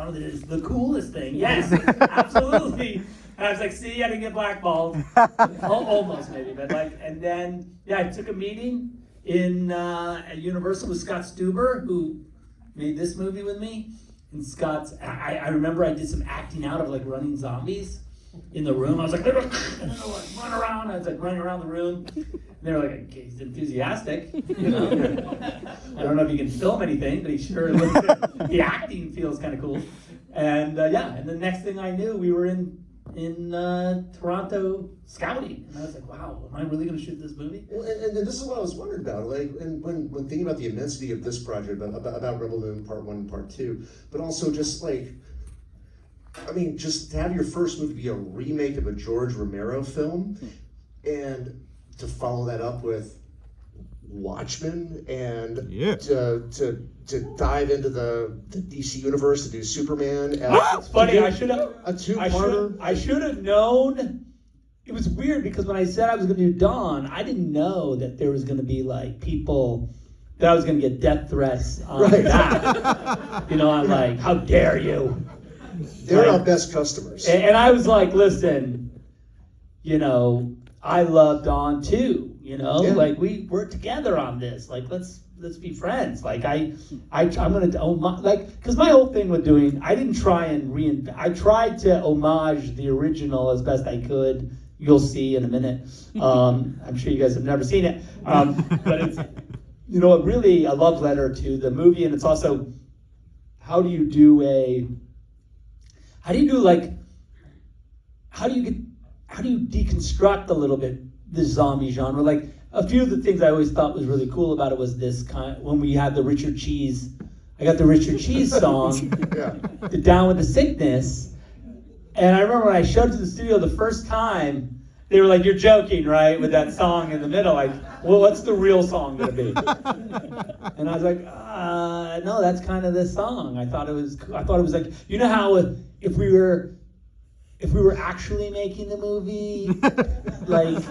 genre that is the coolest thing. Yes, absolutely. And I was like, see, I didn't get blackballed. Almost maybe, but like, and then, yeah, I took a meeting at Universal with Scott Stuber, who made this movie with me. And I remember I did some acting out of like running zombies in the room. I was like, run around. I was like running around the room. And they were like, okay, he's enthusiastic. You know? I don't know if he can film anything, but he sure the acting feels kind of cool. And and the next thing I knew, we were in Toronto scouting, and I was like, wow, am I really going to shoot this movie? Well, and this is what I was wondering about, like, and when thinking about the immensity of this project, about Rebel Moon Part 1 and Part 2, but also just like, I mean, just to have your first movie be a remake of a George Romero film, and to follow that up with Watchmen, and to dive into the DC universe to do Superman. It's funny. I should have a two-parter. I should have known. It was weird because when I said I was going to do Dawn, I didn't know that there was going to be like people that I was going to get death threats on that. You know, I'm like, how dare you? They're our best customers. And I was like, listen, you know, I love Dawn too. You know, like we work together on this. Like let's be friends. Like I'm gonna because my whole thing with doing, I didn't try and reinvent. I tried to homage the original as best I could. You'll see in a minute. I'm sure you guys have never seen it, but it's really a love letter to the movie, and it's also how do you deconstruct a little bit the zombie genre. Like a few of the things I always thought was really cool about it was this when we had the Richard Cheese. I got the Richard Cheese song, the Down with the Sickness, and I remember when I showed it to the studio the first time, they were like, "You're joking, right?" With that song in the middle, like, well, what's the real song gonna be? And I was like, no, that's kind of this song. I thought it was like, you know how if we were actually making the movie, like